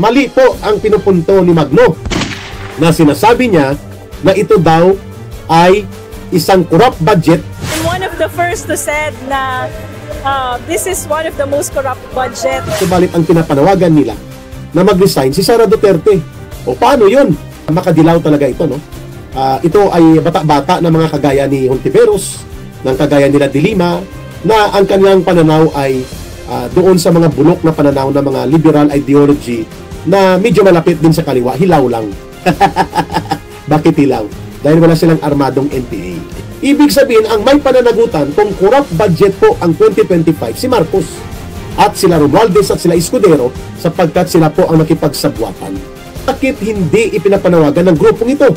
Mali po ang pinupunto ni Magno na sinasabi niya na ito daw ay isang corrupt budget. I'm one of the first to said na this is one of the most corrupt budget. Subalit ang pinapanawagan nila na mag-resign si Sara Duterte. O paano yun? Makadilaw talaga ito, no? Ito ay bata-bata na mga kagaya ni Hontiveros, ng kagaya nila de Lima, na ang kanilang pananaw ay doon sa mga bulok na pananaw ng mga liberal ideology na medyo malapit din sa kaliwa, hilaw lang. Bakit hilaw? Dahil wala silang armadong NPA. Ibig sabihin, ang may pananagutan kung corrupt budget po ang 2025 si Marcos at sila Romualdez at sila Escudero sapagkat sila po ang nakipagsabwatan. Bakit hindi ipinapanawagan ng grupong ito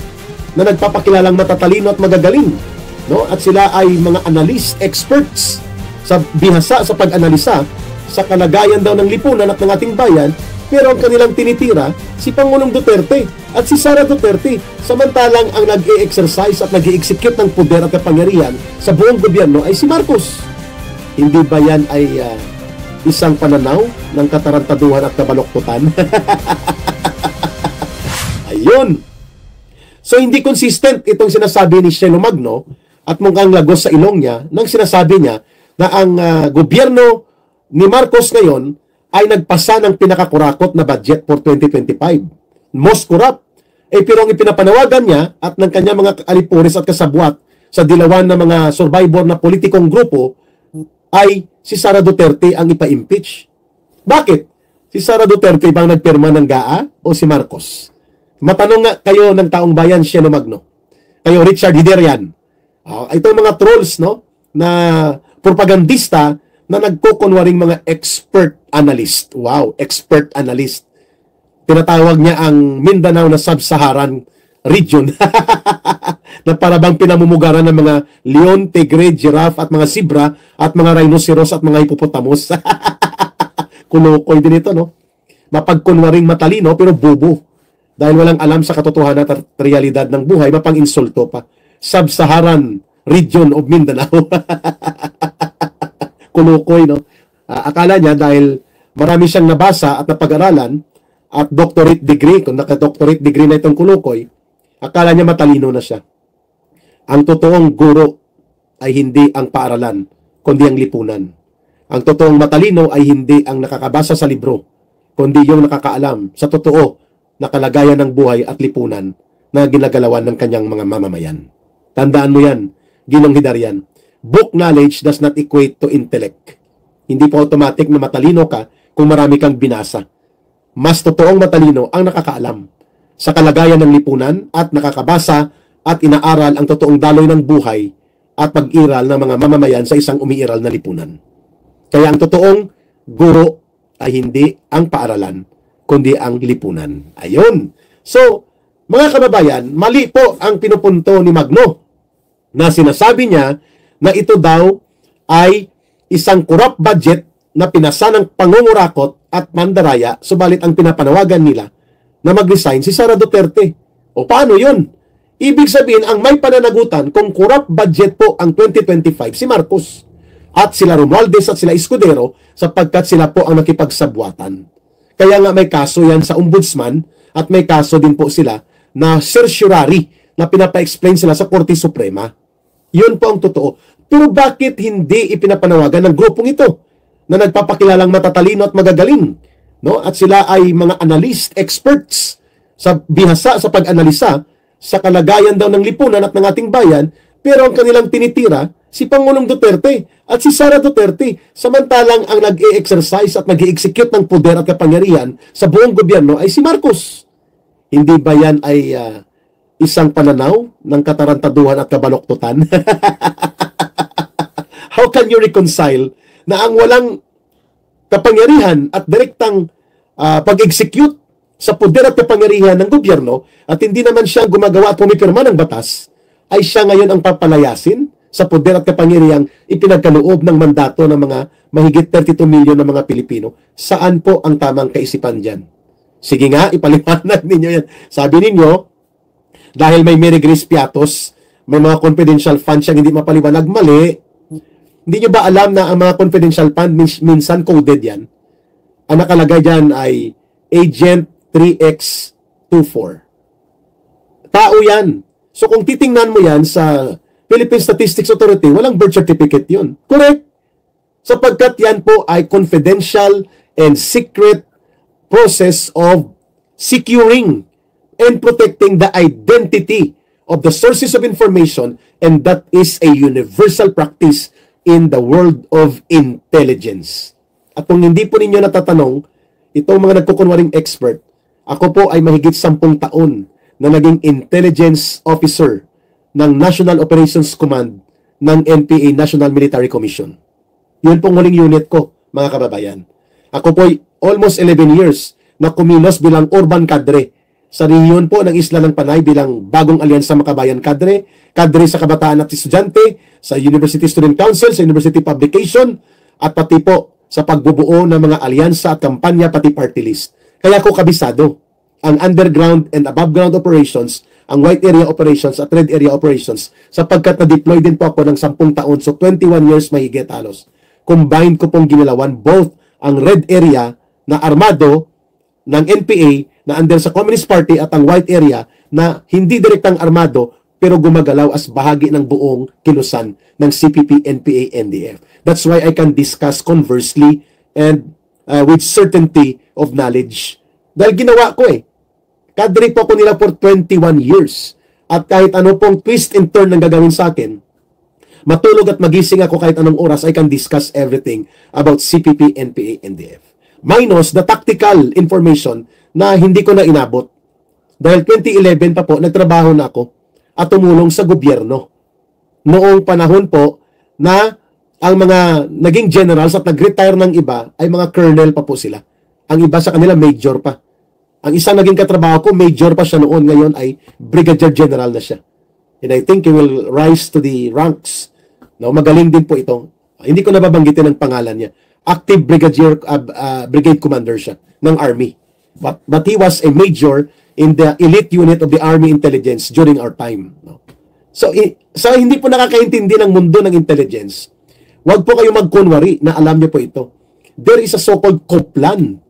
na nagpapakilalang matatalino at magagaling, no? At sila ay mga analyst, experts sa bihasa sa pag-analisa sa kalagayan daw ng lipunan at ng ating bayan, pero ang kanilang tinitira si Pangulong Duterte at si Sara Duterte, samantalang ang nag-e-exercise at nag-e-execute ng poder at kapangyarihan sa buong gobyerno ay si Marcos. Hindi ba yan ay isang pananaw ng katarantaduhan at kabaloktutan? Ayun. So hindi consistent itong sinasabi ni Shelo Magno at mukhang lagos sa ilong niya nang sinasabi niya na ang gobyerno ni Marcos ngayon ay nagpasa ng pinakakurakot na budget for 2025. Most corrupt. Pero ang ipinapanawagan niya at ng kanya mga alipores at kasabwat sa dilawan ng mga survivor na politikong grupo ay si Sara Duterte ang ipa-impeach. Bakit? Si Sara Duterte bang nagpirma ng GAA o si Marcos? Matanong nga kayo ng taong bayan, Shelo Magno. Kayo, Richard Hiderian. Itong mga trolls, no, na propagandista na nagkukunwaring mga expert analyst. Wow, expert analyst. Tinatawag niya ang Mindanao na Sub-Saharan region na parabang pinamumugaran ng mga leon, tigre, giraffe at mga zebra at mga rhinoceros at mga hippopotamus. Kulokoy din ito, no? Mapagkunwaring matalino pero bobo. Dahil walang alam sa katotohanan at realidad ng buhay, mapang-insulto pa. Sub-Saharan region of Mindanao. Kulukoy, no? Akala niya dahil marami siyang nabasa at napag-aralan at doctorate degree, kung naka-doctorate degree na itong kulukoy, akala niya matalino na siya. Ang totoong guro ay hindi ang paaralan, kundi ang lipunan. Ang totoong matalino ay hindi ang nakakabasa sa libro, kundi yung nakakaalam sa totoo na kalagayan ng buhay at lipunan na ginagalawan ng kanyang mga mamamayan. Tandaan mo yan, Ginong Hidarian. Book knowledge does not equate to intellect. Hindi po automatic na matalino ka kung marami kang binasa. Mas totoong matalino ang nakakaalam sa kalagayan ng lipunan at nakakabasa at inaaral ang totoong daloy ng buhay at pag-iral ng mga mamamayan sa isang umiiral na lipunan. Kaya ang totoong guro ay hindi ang paaralan, kundi ang lipunan. Ayun. So, mga kababayan, mali po ang pinupunto ni Magno na sinasabi niya na ito daw ay isang corrupt budget na pinasa ng pangungurakot at mandaraya, subalit ang pinapanawagan nila na mag-resign si Sara Duterte. O paano yun? Ibig sabihin, ang may pananagutan kung corrupt budget po ang 2025 si Marcos at sila Romualdez at sila Escudero sapagkat sila po ang nakipagsabwatan. Kaya nga may kaso yan sa ombudsman at may kaso din po sila na certiorari na pinapa-explain sila sa Korte Suprema. Yun po ang totoo. Pero bakit hindi ipinapanawagan ng grupong ito na nagpapakilalang matatalino at magagaling, no? At sila ay mga analyst, experts sa bihasa sa pag-analisa sa kalagayan daw ng lipunan at ng ating bayan, pero ang kanilang tinitira si Pangulong Duterte at si Sara Duterte, samantalang ang nag-e-exercise at nag-e-execute ng poder at kapangyarihan sa buong gobyerno ay si Marcos. Hindi ba yan ay isang pananaw ng katarantaduhan at kabaloktutan? How can you reconcile na ang walang kapangyarihan at direktang pag-execute sa poder at kapangyarihan ng gobyerno at hindi naman siya gumagawa at pumipirma ng batas, ay siya ngayon ang papalayasin sa poder at kapangyarihang ipinagkaloob ng mandato ng mga mahigit 32 milyon ng mga Pilipino? Saan po ang tamang kaisipan dyan? Sige nga, ipaliwanag ninyo yan. Sabi ninyo, dahil may Mary Grace Piatos, may mga confidential funds siyang hindi mapaliwanag, mali. Hindi nyo ba alam na ang mga confidential fund minsan coded yan? Ang nakalagay dyan ay Agent 3X24. Tao yan. So kung titingnan mo yan sa Philippine Statistics Authority, walang birth certificate yun. Correct? Sapagkat yan po ay confidential and secret process of securing and protecting the identity of the sources of information, and that is a universal practice in the world of intelligence. At kung hindi po ninyo natatanong, itong mga nagkukunwaring expert, ako po ay mahigit 10 taon na naging intelligence officer ng National Operations Command ng NPA, National Military Commission. Yun pong huling unit ko, mga kababayan. Ako po ay almost 11 years na kumilos bilang urban cadre sa rehiyon po ng Isla ng Panay bilang bagong alyansa makabayan cadre sa kabataan at estudyante, sa University Student Council, sa University Publication, at pati po sa pagbubuo ng mga alyansa at kampanya, pati party list. Kaya ko kabisado ang underground and above ground operations, ang white area operations at red area operations, sapagkat na-deploy din po ako ng 10 taon, so 21 years mahigit halos. Combined ko pong ginalawan both ang red area na armado ng NPA na under sa Communist Party at ang white area na hindi direktang armado pero gumagalaw as bahagi ng buong kilusan ng CPP, NPA, NDF. That's why I can discuss conversely and with certainty of knowledge. Dahil ginawa ko Kadre po ako nila for 21 years. At kahit ano pong twist and turn ng gagawin sa akin, matulog at magising ako kahit anong oras, I can discuss everything about CPP, NPA, NDF. Minus the tactical information na hindi ko na inabot. Dahil 2011 pa po, nagtrabaho na ako at tumulong sa gobyerno. Noong panahon po na ang mga naging generals at nag-retire ng iba ay mga colonel pa po sila. Ang iba sa kanila major pa. Ang isang naging katrabaho ko, major pa siya noon, ngayon ay brigadier general na siya. And I think he will rise to the ranks. No, magaling din po ito. Hindi ko nababanggitin ang pangalan niya. Active brigade commander siya ng army. But he was a major in the elite unit of the Army Intelligence during our time. No? So hindi po nakakaintindi ng mundo ng intelligence, wag po kayo magkunwari na alam niyo po ito. There is a so-called COPLAN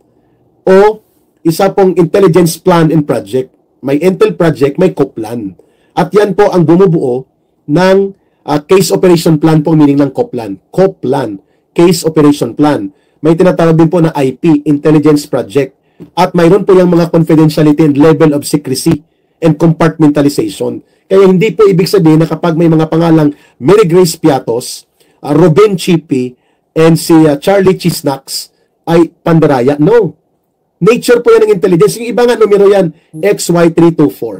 o isa pong intelligence plan and project. May intel project, may COPLAN. At yan po ang bumubuo ng case operation plan po, meaning ng COPLAN. COPLAN, case operation plan. May tinatawag din po na IP, intelligence project. At mayroon po yung mga confidentiality and level of secrecy and compartmentalization. Kaya hindi po ibig sabihin na kapag may mga pangalang Mary Grace Piatos, Ruben Chipi, and si Charlie Chisnacks ay pandaraya. No. Nature po yan ng intelligence. Yung iba nga numero yan, XY324.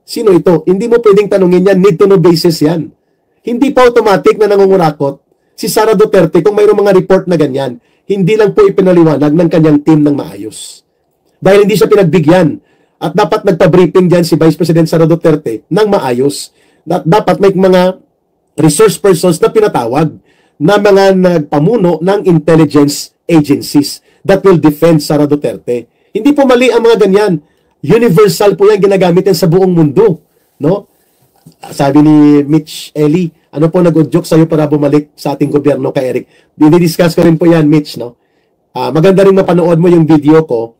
Sino ito? Hindi mo pwedeng tanungin yan. Need to know basis yan. Hindi pa automatic na nangungurakot si Sara Duterte kung mayroong mga report na ganyan. Hindi lang po ipinaliwanag ng kanyang team ng maayos. Dahil hindi siya pinagbigyan. At dapat nagpa-briefing dyan si Vice President Sara Duterte ng maayos. Dapat may mga resource persons na pinatawag na mga nagpamuno ng intelligence agencies that will defend Sara Duterte. Hindi po mali ang mga ganyan. Universal po yan, ginagamit yan sa buong mundo. No? Sabi ni Mitch Eli, ano po nag-udyok sa'yo para bumalik sa ating gobyerno kay Eric? Dini-discuss ko rin po yan, Mitch. No? Maganda rin mapanood mo yung video ko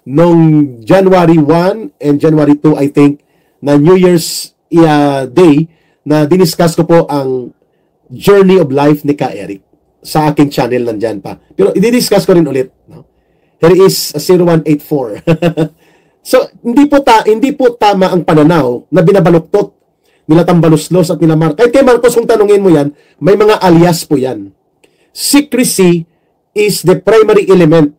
nung January 1 and January 2, I think, na New Year's Day, na diniscuss ko po ang journey of life ni Ka Eric. Sa aking channel nandyan pa. Pero i-discuss ko rin ulit. No? Here is 0184. So, hindi po tama ang pananaw na binabaluktot nila Tambaluslos at nila Marcos. Kahit kay Marcos, kung tanungin mo yan, may mga alias po yan. Secrecy is the primary element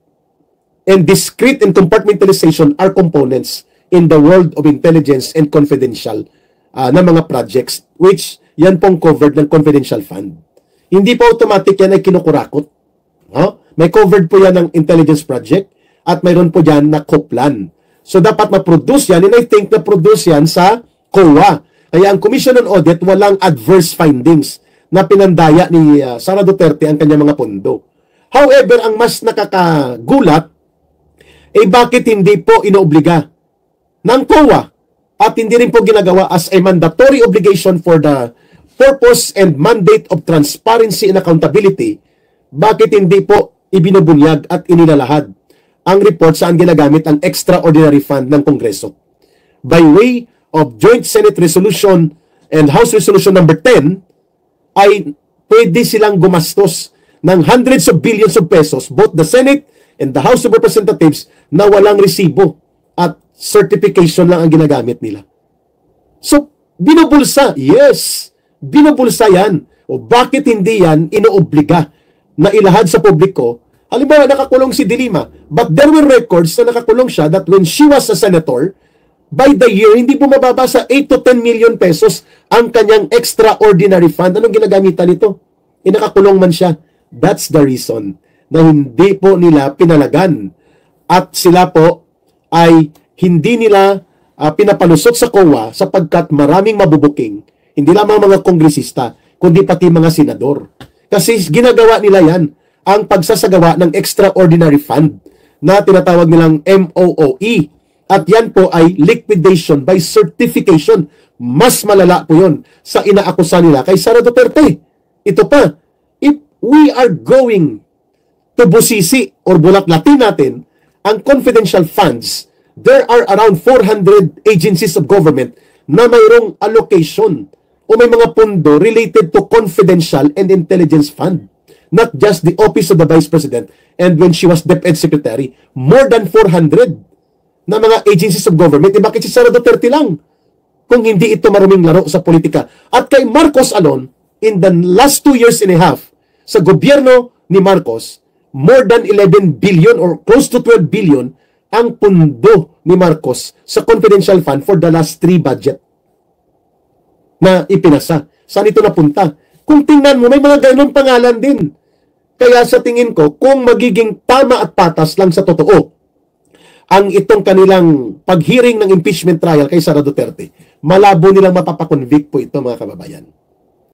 and discrete and compartmentalization are components in the world of intelligence and confidential na mga projects, which yan pong covered ng confidential fund. Hindi po automatic yan ay kinukurakot. May covered po yan ng intelligence project at mayroon po dyan na COPLAN. So dapat ma-produce yan, and I think na-produce yan sa COA. Kaya ang Commission on Audit walang adverse findings na pinandaya ni Sara Duterte ang kanyang mga pondo. However, ang mas nakakagulat bakit hindi po inoobliga ng COA at hindi rin po ginagawa as a mandatory obligation for the purpose and mandate of transparency and accountability, bakit hindi po ibinubunyag at inilalahad ang report saan ginagamit ang extraordinary fund ng Kongreso. By way of Joint Senate Resolution and House Resolution number 10, ay pwede silang gumastos ng hundreds of billions of pesos, both the Senate and the House of Representatives, na walang resibo at certification lang ang ginagamit nila. So, binubulsa. Yes, binubulsa yan. O bakit hindi yan inoobliga na ilahad sa publiko? Halimbawa, nakakulong si De Lima, but there were records na nakakulong siya that when she was a senator, by the year, hindi bumababa sa 8 to 10 million pesos ang kanyang extraordinary fund. Anong ginagamitan nito? Nakakulong man siya. That's the reason na hindi po nila pinalagan. At sila po ay hindi nila pinapalusot sa COA sapagkat maraming mabubuking. Hindi lamang mga kongresista, kundi pati mga senador. Kasi ginagawa nila yan, ang pagsasagawa ng extraordinary fund na tinatawag nilang MOOE. At yan po ay liquidation by certification. Mas malala po yun sa inaakusa nila kay Sara Duterte. Ito pa, if we are going to busisi or bulaklatin natin ang confidential funds, there are around 400 agencies of government na mayroong allocation o may mga pondo related to confidential and intelligence fund. Not just the Office of the Vice President and when she was DepEd Secretary, more than 400 na mga agencies of government. Bakit si Sara Duterte lang? Kung hindi ito maruming laro sa politika. At kay Marcos alone, in the last 2 years and a half, sa gobyerno ni Marcos, more than 11 billion or close to 12 billion ang pundo ni Marcos sa confidential fund for the last 3 budget na ipinasa. Saan ito napunta? Kung tingnan mo, may mga ganun pangalan din. Kaya sa tingin ko, kung magiging tama at patas lang sa totoo, ang itong kanilang paghearing ng impeachment trial kay Sara Duterte, malabo nilang mapapakonvict po ito, mga kababayan.